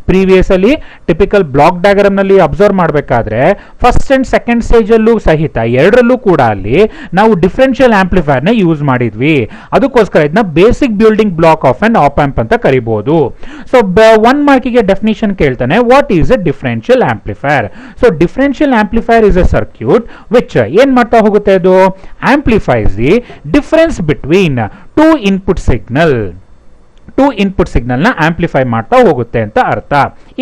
previously typical block diagram ನಲ್ಲಿ observe ಮಾಡಬೇಕಾದ್ರೆ first and second stage ಅಲ್ಲೂ ಸಹಿತ ಎರಡರಲ್ಲೂ ಕೂಡ ಅಲ್ಲಿ ನಾವು differential amplifier ನ ಯೂಸ್ ಮಾಡಿದ್ವಿ. ಅದಕ್ಕೋಸ್ಕರ ಇದನ್ನ basic building block of an op amp ಅಂತ ಕರಿಬಹುದು. ಸೊ 1 ಮಾರ್ಕಿಗೆ ಡೆಫಿನಿಷನ್ ಕೇಳ್ತಾನೆ, what is a differential amplifier? So differential amplifier is a circuit which ಏನ್ ಮಾಡ್ತಾ ಹೋಗುತ್ತೆ, ಅದು amplifies the difference between two input signal ನ ಆಂಪ್ಲಿಫೈ ಮಾಡ್ತಾ ಹೋಗುತ್ತೆ ಅಂತ ಅರ್ಥ.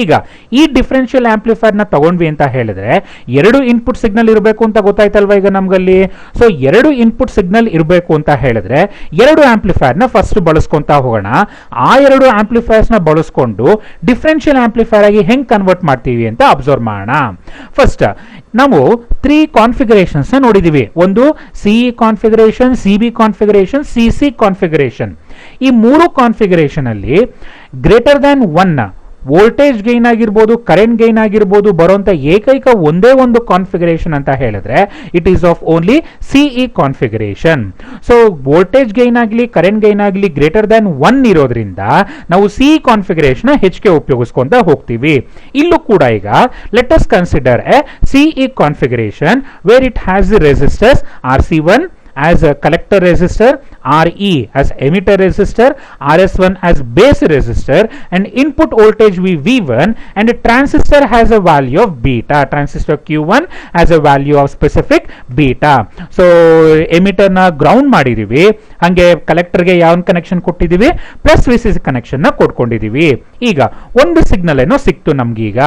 ಈಗ ಈ ಡಿಫರೆನ್ಷಿಯಲ್ ಆಂಪ್ಲಿಫೈರ್ ನ ತಗೊಂಡ್ವಿ ಅಂತ ಹೇಳಿದ್ರೆ, ಎರಡು ಇನ್ಪುಟ್ ಸಿಗ್ನಲ್ ಇರಬೇಕು ಅಂತ ಗೊತ್ತಾಯ್ತಲ್ವಾ ಈಗ ನಮ್ಗಲ್ಲಿ. ಸೊ ಎರಡು ಇನ್ಪುಟ್ ಸಿಗ್ನಲ್ ಇರಬೇಕು ಅಂತ ಹೇಳಿದ್ರೆ ಎರಡು ಆಂಪ್ಲಿಫೈರ್ ನ ಫಸ್ಟ್ ಬಳಸ್ಕೊಂತ ಹೋಗೋಣ. ಆ ಎರಡು ಆಂಪ್ಲಿಫೈರ್ಸ್ ನ ಬಳಸ್ಕೊಂಡು ಡಿಫರೆನ್ಷಿಯಲ್ ಆಂಪ್ಲಿಫೈರ್ ಆಗಿ ಹೆಂಗ್ ಕನ್ವರ್ಟ್ ಮಾಡ್ತೀವಿ ಅಂತ ಅಬ್ಸರ್ವ್ ಮಾಡೋಣ. ಫಸ್ಟ್ ನಾವು 3 ಕಾನ್ಫಿಗರೇಷನ್ಸ್ ನೋಡಿದೀವಿ. ಒಂದು CE configuration, CB configuration, CC configuration. ಈ 3 ಕಾನ್ಫಿಗರೇಷನ್ ಅಲ್ಲಿ ಗ್ರೇಟರ್ ದ್ಯಾನ್ 1 ವೋಲ್ಟೇಜ್ ಗೈನ್ ಆಗಿರ್ಬೋದು, ಕರೆಂಟ್ ಗೈನ್ ಆಗಿರ್ಬೋದು ಬರುವಂತ ಏಕೈಕ ಒಂದೇ ಒಂದು ಕಾನ್ಫಿಗರೇಷನ್ ಅಂತ ಹೇಳಿದ್ರೆ it is of only CE configuration. So voltage gain ಆಗಲಿ ಕರೆಂಟ್ ಗೈನ್ ಆಗಲಿ ಗ್ರೇಟರ್ ದ್ಯಾನ್ 1 ಇರೋದ್ರಿಂದ ನಾವು ಸಿಇ ಕಾನ್ಫಿಗರೇಷನ್ ಹೆಚ್ಚಿಗೆ ಉಪಯೋಗಿಸ್ಕೊಂತ ಹೋಗ್ತೀವಿ. ಇಲ್ಲೂ ಕೂಡ ಈಗ let us consider a CE configuration where it has the resistors RC1 as a collector resistor, RE as emitter resistor, RS1 as base resistor, and input voltage V1, and a transistor has a value of beta. Transistor Q1 has a value of specific beta. So emitter na ground ಮಾಡಿದೀವಿ, ಹಂಗೆ collector ಗೆ ಯಾವ connection ಕೊಟ್ಟಿದೀವಿ, plus VCC connection ನ ಕೊಟ್ಕೊಂಡಿದೀವಿ. ಈಗ ಒಂದು signal ಏನೋ ಸಿಕ್ತು ನಮ್ಗೀಗ.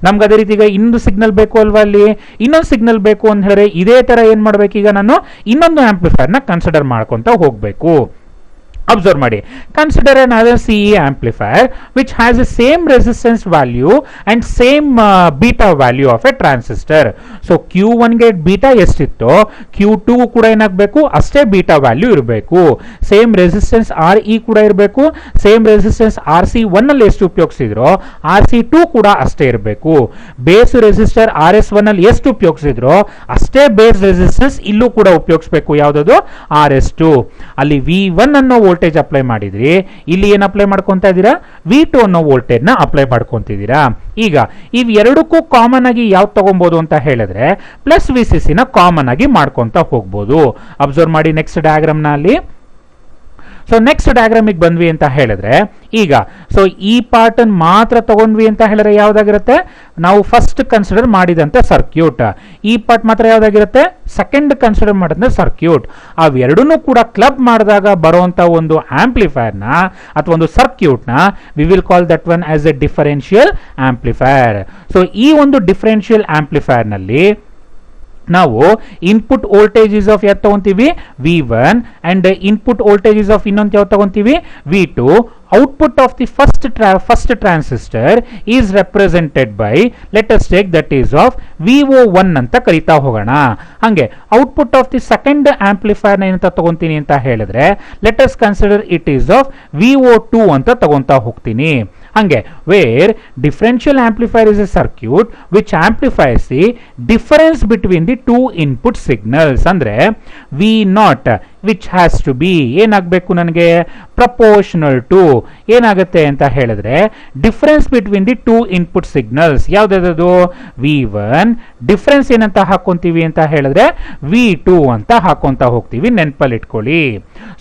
ನಮ್ಗೆ ಅದೇ ರೀತಿ ಈಗ ಇನ್ನೊಂದು ಸಿಗ್ನಲ್ ಬೇಕು ಅಲ್ವಾ, ಅಲ್ಲಿ ಇನ್ನೊಂದು ಸಿಗ್ನಲ್ ಬೇಕು ಅಂತ ಹೇಳಿದ್ರೆ ಇದೇ ತರ ಏನ್ ಮಾಡ್ಬೇಕು, ಈಗ ನಾನು ಇನ್ನೊಂದು ಆಂಪ್ಲಿಫೈರ್ ನ ಕನ್ಸಿಡರ್ ಮಾಡ್ಕೊಂತ ಹೋಗ್ಬೇಕು. Observe ಮಾಡಿ, consider another CE amplifier which has the same resistance value and same beta value of a transistor. So Q1 ಗೆ beta ಎಷ್ಟಿತ್ತು, Q2 ಕೂಡ ಏನಾಗಬೇಕು ಅಷ್ಟೇ beta value ಇರಬೇಕು. ಸೇಮ್ ರೆಸಿಸ್ಟೆನ್ಸ್ RE ಕೂಡ ಇರಬೇಕು. ಸೇಮ್ ರೆಸಿಸ್ಟೆನ್ಸ್ RC1 ಅಲ್ಲಿ ಎಷ್ಟು ಉಪಯೋಗಿಸಿದ್ರು RC2 ಕೂಡ ಅಷ್ಟೇ ಇರಬೇಕು. ಬೇಸ್ ರೆಸಿಸ್ಟರ್ RS1 ಅಲ್ಲಿ ಎಷ್ಟು ಉಪಯೋಗಿಸಿದ್ರು ಅಷ್ಟೇ ಬೇಸ್ ರೆಸಿಸ್ಟೆನ್ಸ್ ಇಲ್ಲೂ ಕೂಡ ಉಪಯೋಗಿಸಬೇಕು. ಯಾವ್ದದು RS2. ಅಲ್ಲಿ V1 ಅನ್ನೋ ವೋಲ್ಟೇಜ್ ಅಪ್ಲೈ ಮಾಡಿದ್ರಿ, ಇಲ್ಲಿ ಏನ್ ಅಪ್ಲೈ ಮಾಡ್ಕೊಂತ ಇದ್ದೀರಾ, V2 ಅನ್ನೋ ವೋಲ್ಟೇಜ್ ನ ಅಪ್ಲೈ ಮಾಡ್ಕೊಂತಿದ್ದೀರಾ. ಈಗ ಇವ್ ಎರಡಕ್ಕೂ ಕಾಮನ್ ಆಗಿ ಯಾವ್ದು ತಗೊಬಹುದು ಅಂತ ಹೇಳಿದ್ರೆ ಪ್ಲಸ್ VCC ನ ಕಾಮನ್ ಆಗಿ ಮಾಡ್ಕೊಂತ ಹೋಗ್ಬೋದು. ಅಬ್ಸರ್ವ್ ಮಾಡಿ ನೆಕ್ಸ್ಟ್ ಡಯಾಗ್ರಾಮ್ ನಲ್ಲಿ. ಸೊ ನೆಕ್ಸ್ಟ್ ಡಯಾಗ್ರಾಮಿಗೆ ಬಂದ್ವಿ ಅಂತ ಹೇಳಿದ್ರೆ ಈಗ ಸೊ ಈ ಪಾರ್ಟ್ ಮಾತ್ರ ತಗೊಂಡ್ವಿ ಅಂತ ಹೇಳಿದ್ರೆ ಯಾವ್ದಾಗಿರುತ್ತೆ, ನಾವು ಫಸ್ಟ್ ಕನ್ಸಿಡರ್ ಮಾಡಿದಂತ ಸರ್ಕ್ಯೂಟ್. ಈ ಪಾರ್ಟ್ ಮಾತ್ರ ಯಾವ್ದಾಗಿರುತ್ತೆ, ಸೆಕೆಂಡ್ ಕನ್ಸಿಡರ್ ಮಾಡಿದ ಸರ್ಕ್ಯೂಟ್. ಅವೆರಡನ್ನೂ ಕೂಡ ಕ್ಲಬ್ ಮಾಡಿದಾಗ ಬರುವಂತ ಒಂದು ಆಂಪ್ಲಿಫೈರ್ ನ ಅಥವಾ ಒಂದು ಸರ್ಕ್ಯೂಟ್ ನ we will call that one as A differential amplifier. So ಈ ಒಂದು ಡಿಫರೆನ್ಷಿಯಲ್ ಆಂಪ್ಲಿಫೈರ್ ನಲ್ಲಿ ನಾವು ಇನ್ಪುಟ್ ವೋಲ್ಟೇಜಸ್ ಆಫ್ ಯಾವ್ದು ತಗೊಂತೀವಿ, V1, and input voltages of ಇನ್ನೊಂದು ಯಾವ್ದು ತಗೊಂತೀವಿ, V2. Output of the first transistor is represented by, let us take that is of VO1 ಅಂತ ಕರಿತಾ ಹೋಗೋಣ. ಹಂಗೆ output of the second amplifier ನ ಏನಂತ ತಗೊಂತೀನಿ ಅಂತ ಹೇಳಿದ್ರೆ let us consider it is of VO2 ಅಂತ ತಗೊಂತಾ ಹೋಗ್ತೀನಿ. ಹಂಗೆ where differential amplifier is a circuit which amplifies the difference between the two input signals. ಅಂದ್ರೆ V0 which has to B ಏನಾಗಬೇಕು ನನಗೆ, ಪ್ರಪೋರ್ಷನಲ್ ಟು ಏನಾಗುತ್ತೆ ಅಂತ ಹೇಳಿದ್ರೆ difference between the two input signals. ಯಾವ್ದು, V1 ಡಿಫರೆನ್ಸ್ ಏನಂತ ಹಾಕೊಂತೀವಿ ಅಂತ ಹೇಳಿದ್ರೆ V2 ಅಂತ ಹಾಕೊಂತ ಹೋಗ್ತೀವಿ, ನೆನಪಲ್ಲಿ ಇಟ್ಕೊಳ್ಳಿ.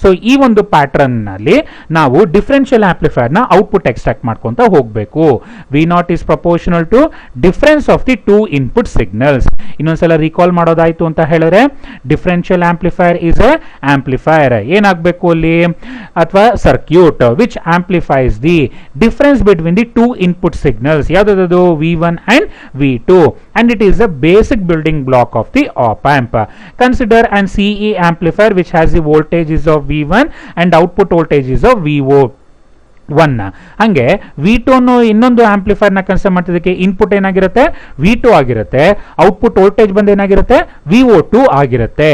ಸೊ ಈ ಒಂದು ಪ್ಯಾಟರ್ನ್ ನಲ್ಲಿ ನಾವು ಡಿಫರೆನ್ಷಿಯಲ್ ಆಂಪ್ಲಿಫೈರ್ ನ ಔಟ್ಪುಟ್ ಎಕ್ಸ್ಟ್ರಾಕ್ಟ್ ಮಾಡ್ಕೊಂತ ಹೋಗ್ಬೇಕು. V0 is proportional to difference of the two input signals. ಇನ್ನೊಂದ್ಸಲ ರೀಕಾಲ್ ಮಾಡೋದಾಯ್ತು ಅಂತ ಹೇಳಿದ್ರೆ differential amplifier is a amplifier ಏನಾಗಬೇಕು ಅಲ್ಲಿ, ಅಥವಾ circuit which amplifies the difference between the two input signals. ಯಾವ್ದು, V1 and V2, and it is a basic building block of the op amp. Consider an CE amplifier which has the voltages of V1 and output voltages of VO1. ಹಂಗೆ V2 ಅನ್ನೋ ಇನ್ನೊಂದು amplifier ನ consider ಮಾಡ್ತಿದ್ದಕ್ಕೆ input ಏನಾಗಿರುತ್ತೆ, V2 ಆಗಿರುತ್ತೆ, output voltage ಬಂದು ಏನಾಗಿರುತ್ತೆ, VO2 ಆಗಿರುತ್ತೆ.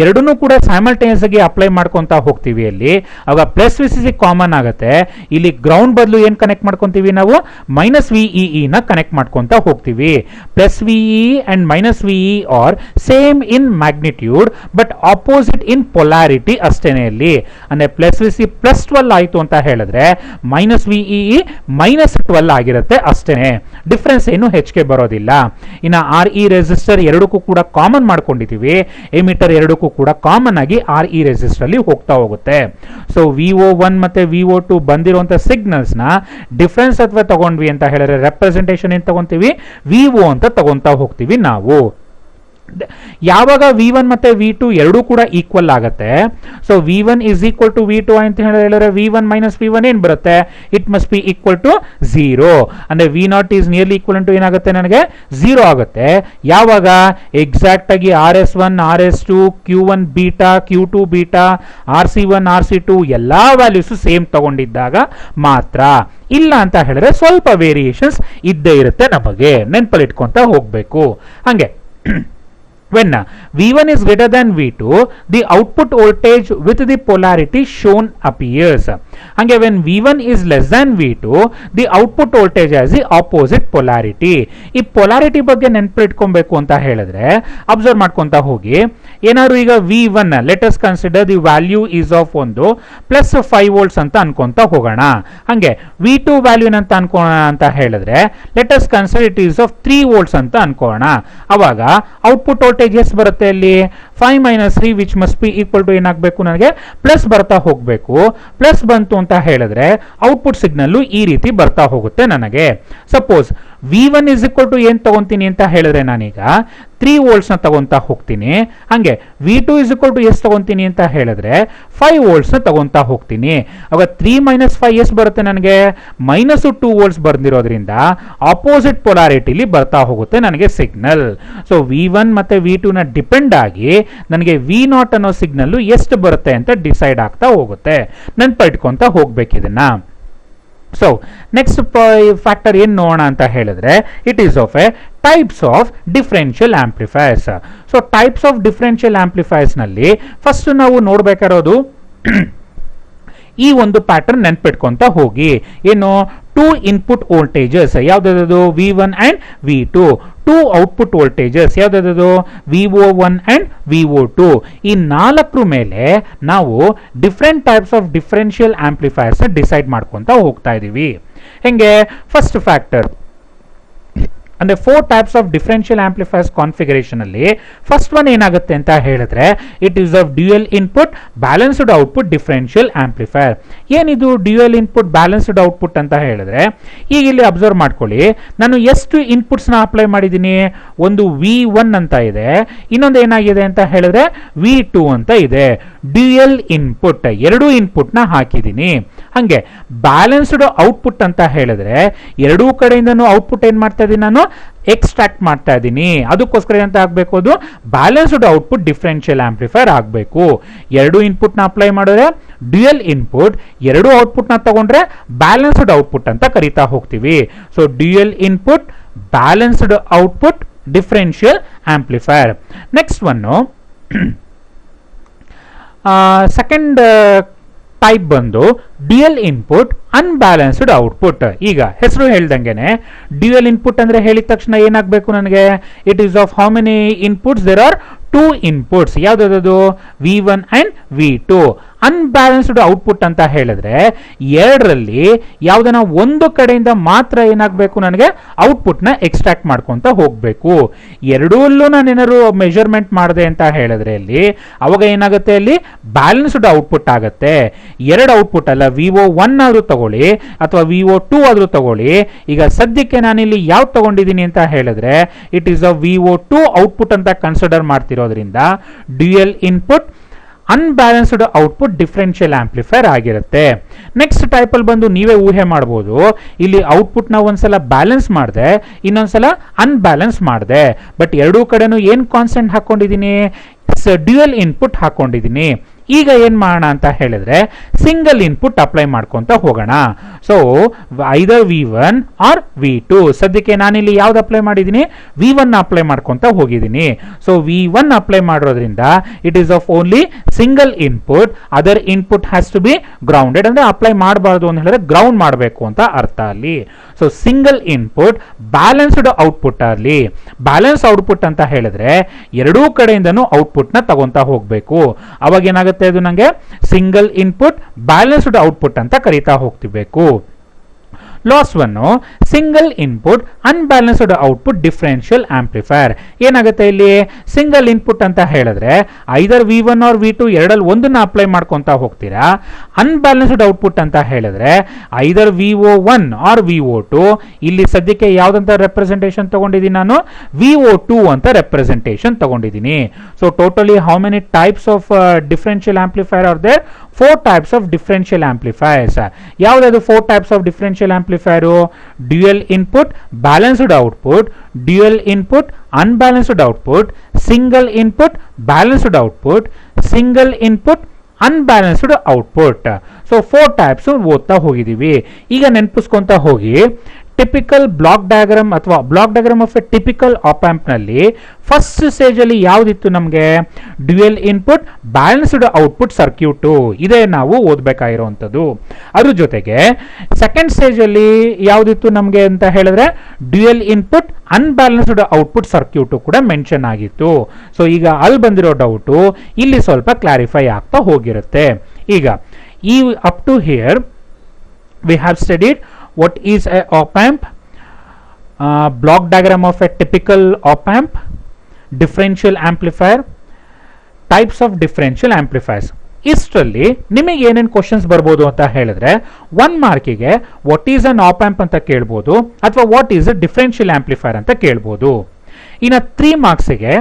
ಎರಡನ್ನೂ ಕೂಡ ಸೈಮಲ್ಟೇನಿಯಸ್ ಆಗಿ ಅಪ್ಲೈ ಮಾಡ್ಕೊಂತ ಹೋಗ್ತೀವಿ. ಅಲ್ಲಿ ಅವಾಗ ಪ್ಲಸ್ VCC ಕಾಮನ್ ಆಗುತ್ತೆ. ಇಲ್ಲಿ ಗ್ರೌಂಡ್ ಬದಲು ಏನ್ ಕನೆಕ್ಟ್ ಮಾಡ್ಕೊಂತೀವಿ ನಾವು, ಮೈನಸ್ VEE ನ ಕನೆಕ್ಟ್ ಮಾಡ್ಕೊಂತ ಹೋಗ್ತೀವಿ. Plus VEE and minus VEE are same in magnitude but opposite in polarity ಅಷ್ಟೇನೆ. ಅಲ್ಲಿ ಅಂದ್ರೆ ಪ್ಲಸ್ VCC ಪ್ಲಸ್ 12 ಆಯ್ತು ಅಂತ ಹೇಳಿದ್ರೆ ಮೈನಸ್ VEE ಮೈನಸ್ 12 ಆಗಿರುತ್ತೆ ಅಷ್ಟೇನೆ, ಡಿಫರೆನ್ಸ್ ಏನು ಹೆಚ್ಚಿಗೆ ಬರೋದಿಲ್ಲ. ಇನ್ನು RE ರೆಸಿಸ್ಟರ್ ಎರಡಕ್ಕೂ ಕೂಡ ಕಾಮನ್ ಮಾಡ್ಕೊಂಡಿದ್ದೀವಿ, ಎಮಿಟರ್ ಎರಡಕ್ಕೂ ಕೂಡ ಕಾಮನ್ ಆಗಿ RE ರೆಸಿಸ್ಟರ್ ಅಲ್ಲಿ ಹೋಗ್ತಾ ಹೋಗುತ್ತೆ. ಸೊ VO1 ಮತ್ತೆ VO2 ಬಂದಿರುವಂತ ಸಿಗ್ನಲ್ಸ್ ನ ಡಿಫರೆನ್ಸ್ ಅಥವಾ ತಗೊಂಡ್ವಿ ಅಂತ ಹೇಳಿದ್ರೆ ರೆಪ್ರೆಸೆಂಟೇಷನ್ ಏನ್ ತಗೊಂತೀವಿ, VO ಅಂತ ತಗೊಂತಾ ಹೋಗ್ತೀವಿ ನಾವು. ಯಾವಾಗ V1 ಮತ್ತೆ V2 ಎರಡೂ ಕೂಡ ಈಕ್ವಲ್ ಆಗುತ್ತೆ, so V1 is equal to V2 ಅಂತ ಹೇಳಿದ್ರೆ V1 ಮೈನಸ್ V1 ಏನ್ ಬರುತ್ತೆ, it must be equal to 0. ಅಂದ್ರೆ V0 is nearly equal to ಏನಾಗುತ್ತೆ, ನನಗೆ 0 ಆಗುತ್ತೆ. ಯಾವಾಗ ಎಕ್ಸಾಕ್ಟ್ ಆಗಿ RS1 RS2 Q1 beta Q2 beta RC1 RC2 ಎಲ್ಲಾ ವ್ಯಾಲ್ಯೂಸ್ ಸೇಮ್ ತಗೊಂಡಿದ್ದಾಗ ಮಾತ್ರ. ಇಲ್ಲ ಅಂತ ಹೇಳಿದ್ರೆ ಸ್ವಲ್ಪ ವೇರಿಯೇಷನ್ಸ್ ಇದ್ದೇ ಇರುತ್ತೆ, ನಮಗೆ ನೆನಪಲ್ಲಿ ಇಟ್ಕೊಂತ ಹೋಗ್ಬೇಕು. ಹಂಗೆ when V1 is greater than V2, the output voltage with the polarity shown appears. Hange when V1 is less than V2, the output voltage has the opposite polarity. ಈ polarity ಬಗ್ಗೆ ನೆನಪಿಟ್ಕೊಬೇಕು ಅಂತ ಹೇಳಿದ್ರೆ ಅಬ್ಸರ್ವ್ ಮಾಡ್ಕೊಂತ ಹೋಗಿ. ಏನಾದ್ರು ಈಗ V1 let us consider the value is of ಒಂದು plus 5 volts ಅಂತ ಅನ್ಕೊಂತ ಹೋಗೋಣ. ಹಂಗೆ V2 ವ್ಯಾಲ್ಯೂ ಏನಂತ ಅನ್ಕೋಣ ಅಂತ ಹೇಳಿದ್ರೆ let us consider it is of 3 volts ಅಂತ ಅನ್ಕೋಣ. ಅವಾಗ ಔಟ್ಪುಟ್ ವೋಲ್ಟೇಜ್ ಎಷ್ಟು ಬರುತ್ತೆ, ಅಲ್ಲಿ 5 minus 3 which must be equal to ಏನಾಗಬೇಕು, ನನಗೆ ಪ್ಲಸ್ ಬರ್ತಾ ಹೋಗಬೇಕು. ಪ್ಲಸ್ ಬಂತು ಅಂತ ಹೇಳಿದ್ರೆ ಔಟ್ಪುಟ್ ಸಿಗ್ನಲ್ ಈ ರೀತಿ ಬರ್ತಾ ಹೋಗುತ್ತೆ ನನಗೆ. Suppose V1 is equal to ಏನ್ ತಗೊಂತೀನಿ ಅಂತ ಹೇಳಿದ್ರೆ ನಾನೀಗ 3 ವೋಲ್ಟ್ಸ್ ನ ತಗೊಂತಾ ಹೋಗ್ತೀನಿ. ಹಂಗೆ V2 ಇಸ್ ಈಕ್ವಲ್ ಟು ಎಷ್ಟು ತಗೊಂತೀನಿ ಅಂತ ಹೇಳಿದ್ರೆ 5 ವೋಲ್ಟ್ಸ್ ನ ತಗೊಂತಾ ಹೋಗ್ತೀನಿ. ಅವಾಗ 3 ಮೈನಸ್ 5 ಎಷ್ಟು ಬರುತ್ತೆ, ನನಗೆ ಮೈನಸ್ 2 ವೋಲ್ಟ್ಸ್ ಬಂದಿರೋದ್ರಿಂದ ಆಪೋಸಿಟ್ ಪೊಲಾರಿಟಿಲಿ ಬರ್ತಾ ಹೋಗುತ್ತೆ ನನಗೆ ಸಿಗ್ನಲ್. ಸೊ V1 ಮತ್ತೆ V2 ನ ಡಿಪೆಂಡ್ ಆಗಿ ನನಗೆ V0 ಅನ್ನೋ ಸಿಗ್ನಲ್ ಎಷ್ಟು ಬರುತ್ತೆ ಅಂತ ಡಿಸೈಡ್ ಆಗ್ತಾ ಹೋಗುತ್ತೆ. ನೆನ್ಪಿಟ್ಕೊಂತ ಹೋಗ್ಬೇಕು ಇದನ್ನ. ಸೊ ನೆಕ್ಸ್ಟ್ ಫ್ಯಾಕ್ಟರ್ ಏನ್ ನೋಡೋಣ ಅಂತ ಹೇಳಿದ್ರೆ it is of a types of differential amplifiers. So types of differential amplifiers ನಲ್ಲಿ ಫಸ್ಟ್ ನಾವು ನೋಡ್ಬೇಕಾಗಿರೋದು ಈ ಒಂದು ಪ್ಯಾಟರ್ನ್ ನೆನ್ಪಿಟ್ಕೊಂತ ಹೋಗಿ. ಏನು, 2 ಇನ್ಪುಟ್ ವೋಲ್ಟೇಜಸ್ ಯಾವ್ದು, V1 and V2. 2 output voltages ಯಾವ್ದು, VO1 ಅಂಡ್ VO2. ಈ 4 ಮೇಲೆ ನಾವು different types of differential amplifiers decide ಮಾಡ್ಕೊಂತ ಹೋಗ್ತಾ ಇದೀವಿ. ಹೆಂಗೆ, ಫಸ್ಟ್ ಫ್ಯಾಕ್ಟರ್ ಅಂದ್ರೆ 4 types of differential amplifiers configuration ಅಲ್ಲಿ ಫಸ್ಟ್ ಒನ್ ಏನಾಗುತ್ತೆ ಅಂತ ಹೇಳಿದ್ರೆ it is of dual input balanced output differential amplifier. ಏನಿದು ಡ್ಯೂಯಲ್ ಇನ್ಪುಟ್ ಬ್ಯಾಲೆನ್ಸ್ಡ್ ಔಟ್ಪುಟ್ ಅಂತ ಹೇಳಿದ್ರೆ ಈಗ ಇಲ್ಲಿ ಅಬ್ಸರ್ವ್ ಮಾಡ್ಕೊಳ್ಳಿ, ನಾನು ಎಷ್ಟು ಇನ್ಪುಟ್ಸ್ ನ ಅಪ್ಲೈ ಮಾಡಿದ್ದೀನಿ, ಒಂದು V1 ಅಂತ ಇದೆ, ಇನ್ನೊಂದು ಏನಾಗಿದೆ ಅಂತ ಹೇಳಿದ್ರೆ V2 ಅಂತ ಇದೆ. ಡ್ಯೂಯಲ್ ಇನ್ಪುಟ್ ಎರಡು ಇನ್ಪುಟ್ ನ ಹಾಕಿದ್ದೀನಿ. ಹಂಗೆ ಬ್ಯಾಲೆನ್ಸ್ಡ್ ಔಟ್ಪುಟ್ ಅಂತ ಹೇಳಿದ್ರೆ ಎರಡೂ ಕಡೆಯಿಂದನೂ ಔಟ್ಪುಟ್ ಏನ್ ಮಾಡ್ತಾ ಇದ್ದೀನಿ, ನಾನು ಎಕ್ಸ್ಟ್ರಾಕ್ಟ್ ಮಾಡ್ತಾ ಇದ್ದೀನಿ. ಅದಕ್ಕೋಸ್ಕರ ಅಂತ ಆಗ್ಬೇಕು, ಅದು ಬ್ಯಾಲೆನ್ಸ್ಡ್ ಔಟ್ಪುಟ್ ಡಿಫರೆನ್ಷಿಯಲ್ ಆಂಪ್ಲಿಫೈರ್ ಆಗಬೇಕು. ಎರಡು ಇನ್ಪುಟ್ ನ ಅಪ್ಲೈ ಮಾಡಿದ್ರೆ ಡ್ಯೂಯಲ್ ಇನ್ಪುಟ್, ಎರಡು ಔಟ್ಪುಟ್ ನ ತಗೊಂಡ್ರೆ ಬ್ಯಾಲೆನ್ಸ್ಡ್ ಔಟ್ಪುಟ್ ಅಂತ ಕರಿತಾ ಹೋಗ್ತೀವಿ. So dual input balanced output differential amplifier. Next one second type ಬಂದು ಡ್ಯೂಯಲ್ ಇನ್ಪುಟ್ ಅನ್ಬ್ಯಾಲೆನ್ಸ್ಡ್ ಔಟ್ಪುಟ್. ಈಗ ಹೆಸರು ಹೇಳ್ದಂಗೆನೆ ಡ್ಯೂಯಲ್ ಇನ್ಪುಟ್ ಅಂದ್ರೆ ಹೇಳಿದ ತಕ್ಷಣ ಏನಾಗಬೇಕು ನನಗೆ, it is of how many inputs, there are 2 inputs. ಯಾವ್ದು V1 and V2. Unbalanced output ಅಂತ ಹೇಳಿದ್ರೆ ಎರಡರಲ್ಲಿ ಯಾವ್ದನ ಒಂದು ಕಡೆಯಿಂದ ಮಾತ್ರ ಏನಾಗಬೇಕು, ನನಗೆ ಔಟ್ಪುಟ್ ನ ಎಕ್ಸ್ಟ್ರಾಕ್ಟ್ ಮಾಡ್ಕೊಂತ ಹೋಗ್ಬೇಕು. ಎರಡಲ್ಲೂ ನಾನು ಏನಾದ್ರು ಮೆಜರ್ಮೆಂಟ್ ಮಾಡಿದೆ ಅಂತ ಹೇಳಿದ್ರೆ ಅಲ್ಲಿ ಅವಾಗ ಏನಾಗುತ್ತೆ, ಅಲ್ಲಿ ಬ್ಯಾಲೆನ್ಸ್ಡ್ ಔಟ್ಪುಟ್ ಆಗುತ್ತೆ. ಎರಡು ಔಟ್ಪುಟ್ ಅಲ್ಲ, VO1 ಆದ್ರೂ ತಗೊಳ್ಳಿ ಅಥವಾ VO2 ಆದ್ರೂ ತಗೊಳ್ಳಿ. ಈಗ ಸದ್ಯಕ್ಕೆ ನಾನಿಲ್ಲಿ ಯಾವ್ದು ತಗೊಂಡಿದ್ದೀನಿ ಅಂತ ಹೇಳಿದ್ರೆ it is a VO2 output ಅಂತ ಕನ್ಸಿಡರ್ ಮಾಡ್ತಿರೋದ್ರಿಂದ dual input unbalanced output differential amplifier ಆಗಿರುತ್ತೆ. ನೆಕ್ಸ್ಟ್ ಟೈಪ್ ಅಲ್ಲಿ ಬಂದು ನೀವೇ ಊಹೆ ಮಾಡಬಹುದು, ಇಲ್ಲಿ ಔಟ್ಪುಟ್ ನ ಒಂದ್ಸಲ ಬ್ಯಾಲೆನ್ಸ್ ಮಾಡಿದೆ, ಇನ್ನೊಂದ್ಸಲ ಅನ್ಬ್ಯಾಲೆನ್ಸ್ ಮಾಡಿದೆ. ಬಟ್ ಎರಡೂ ಕಡೆನೂ ಏನ್ ಕಾನ್ಸ್ಟೆಂಟ್ ಹಾಕೊಂಡಿದ್ದೀನಿ, ಡ್ಯೂಯಲ್ ಇನ್ಪುಟ್ ಹಾಕೊಂಡಿದ್ದೀನಿ. ಈಗ ಏನ್ ಮಾಡೋಣ ಅಂತ ಹೇಳಿದ್ರೆ ಸಿಂಗಲ್ ಇನ್ಪುಟ್ ಅಪ್ಲೈ ಮಾಡ್ಕೊಂತ ಹೋಗೋಣ. So either V1 or V2. ಸದ್ಯಕ್ಕೆ ನಾನಿಲ್ಲಿ ಯಾವ್ದು ಅಪ್ಲೈ ಮಾಡಿದ್ದೀನಿ, V1 ಅಪ್ಲೈ ಮಾಡ್ಕೊಂತ ಹೋಗಿದ್ದೀನಿ. ಸೊ V1 ಅಪ್ಲೈ ಮಾಡೋದ್ರಿಂದ it is of only single input, other input has to be grounded. ಅಂದ್ರೆ ಅಪ್ಲೈ ಮಾಡಬಾರ್ದು ಅಂತ ಹೇಳಿದ್ರೆ ಗ್ರೌಂಡ್ ಮಾಡಬೇಕು ಅಂತ ಅರ್ಥ ಅಲ್ಲಿ. So single input balanced output ಅಲ್ಲಿ, ಬ್ಯಾಲೆನ್ಸ್ ಔಟ್ಪುಟ್ ಅಂತ ಹೇಳಿದ್ರೆ ಎರಡೂ ಕಡೆಯಿಂದನೂ ಔಟ್ಪುಟ್ ನ ತಗೊಂತ ಹೋಗ್ಬೇಕು. ಅವಾಗ ಏನಾಗುತ್ತೆ, ಅದು ನಂಗೆ ಸಿಂಗಲ್ ಇನ್ಪುಟ್ ಬ್ಯಾಲೆನ್ಸ್ಡ್ ಔಟ್ಪುಟ್ ಅಂತ ಕರೀತಾ ಹೋಗ್ತಿಬೇಕು. Last one single input unbalanced output differential amplifier. ಏನಾಗುತ್ತೆ ಇಲ್ಲಿ, ಸಿಂಗಲ್ ಇನ್ಪುಟ್ ಅಂತ ಹೇಳಿದ್ರೆ ಐದರ್ V1 ಆರ್ V2 ಎರಡಲ್ಲಿ ಒಂದನ್ನ ಅಪ್ಲೈ ಮಾಡ್ಕೊಂತ ಹೋಗ್ತೀರಾ. ಅನ್ಬ್ಯಾಲೆನ್ಸ್ಡ್ ಔಟ್ಪುಟ್ ಅಂತ ಹೇಳಿದ್ರೆ ಐದರ್ VO1 ಆರ್ VO2. ಇಲ್ಲಿ ಸದ್ಯಕ್ಕೆ ಯಾವ್ದಂತ ರೆಪ್ರೆಸೆಂಟೇಷನ್ ತಗೊಂಡಿದ್ದೀನಿ, ನಾನು VO2 ಅಂತ ರೆಪ್ರೆಸೆಂಟೇಷನ್ ತಗೊಂಡಿದ್ದೀನಿ. So totally how many types of differential amplifier are there? 4 types of differential amplifiers. ಯಾವ್ದು 4 types of differential amplifier? Dual input balanced output, dual input unbalanced output, single input balanced output, single input unbalanced output. So 4 types ಓದ್ತಾ ಹೋಗಿದೀವಿ. ಈಗ ನೆನಪಿಸ್ಕೊಂತ ಹೋಗಿ, typical block diagram ಅಥವಾ block diagram of a typical op amp ನಲ್ಲಿ first stage ಅಲ್ಲಿ ಯಾವ್ದಿತ್ತು, ನಮಗೆ dual input balanced output circuit ಇದೇ ನಾವು ಓದ್ಬೇಕಾಗಿರುವಂತದ್ದು. ಅದ್ರ ಜೊತೆಗೆ ಸೆಕೆಂಡ್ ಸ್ಟೇಜ್ ಅಲ್ಲಿ ಯಾವ್ದಿತ್ತು ನಮಗೆ ಅಂತ ಹೇಳಿದ್ರೆ dual input unbalanced output circuit ಕೂಡ ಮೆನ್ಷನ್ ಆಗಿತ್ತು. ಸೊ ಈಗ ಅಲ್ಲಿ ಬಂದಿರೋ ಡೌಟು ಇಲ್ಲಿ ಸ್ವಲ್ಪ ಕ್ಲಾರಿಫೈ ಆಗ್ತಾ ಹೋಗಿರುತ್ತೆ. ಈಗ ಈ up to here we have studied what is a op amp, block diagram of a typical op amp, differential amplifier, types of differential amplifiers. ಇಷ್ಟರಲ್ಲಿ ನಿಮಗೆ ಏನೇನು ಕ್ವಶನ್ಸ್ ಬರ್ಬೋದು ಅಂತ ಹೇಳಿದ್ರೆ 1 ಮಾರ್ಕಿಗೆ what is an op amp ಅಂತ ಕೇಳ್ಬೋದು, ಅಥವಾ what is a differential amplifier ಅಂತ ಕೇಳ್ಬೋದು. ಇನ್ನು 3 ಮಾರ್ಕ್ಸಿಗೆ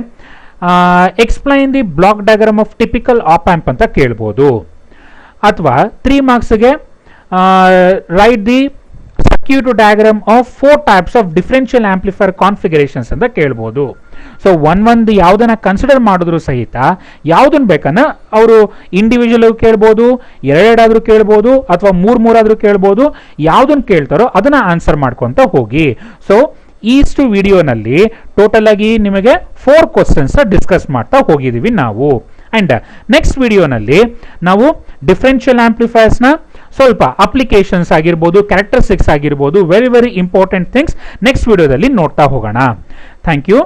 explain the block diagram of typical op amp ಅಂತ ಕೇಳ್ಬೋದು, ಅಥವಾ 3 ಮಾರ್ಕ್ಸ್ಗೆ write the circuit diagram of 4 types of differential amplifier configurations ಅಂತ ಕೇಳ್ಬೋದು. ಸೊ ಒಂದೊಂದು ಯಾವ್ದನ್ನ ಕನ್ಸಿಡರ್ ಮಾಡಿದ್ರು ಸಹಿತ ಯಾವ್ದನ್ ಬೇಕನ್ನ ಅವರು ಇಂಡಿವಿಜುವಲ್ ಕೇಳ್ಬೋದು, ಎರಡೆರಡಾದ್ರೂ ಕೇಳ್ಬೋದು, ಅಥವಾ ಮೂರಾದ್ರೂ ಕೇಳ್ಬೋದು. ಯಾವ್ದನ್ ಕೇಳ್ತಾರೋ ಅದನ್ನ ಆನ್ಸರ್ ಮಾಡ್ಕೊಂತ ಹೋಗಿ. ಸೊ ಈಷ್ಟು ವಿಡಿಯೋನಲ್ಲಿ ಟೋಟಲ್ ಆಗಿ ನಿಮಗೆ 4 ಕ್ವಶನ್ಸ್ ಡಿಸ್ಕಸ್ ಮಾಡ್ತಾ ಹೋಗಿದೀವಿ ನಾವು. ಅಂಡ್ ನೆಕ್ಸ್ಟ್ ವಿಡಿಯೋನಲ್ಲಿ ನಾವು ಡಿಫರೆನ್ಷಿಯಲ್ ಆಂಪ್ಲಿಫೈರ್ಸ್ ನ ಸ್ವಲ್ಪ ಅಪ್ಲಿಕೇಶನ್ಸ್ ಆಗಿರ್ಬೋದು, ಕ್ಯಾರೆಕ್ಟರಿಸ್ಟಿಕ್ಸ್ ಆಗಿರ್ಬೋದು, very very important things next ವಿಡಿಯೋದಲ್ಲಿ ನೋಡ್ತಾ ಹೋಗೋಣ. Thank you.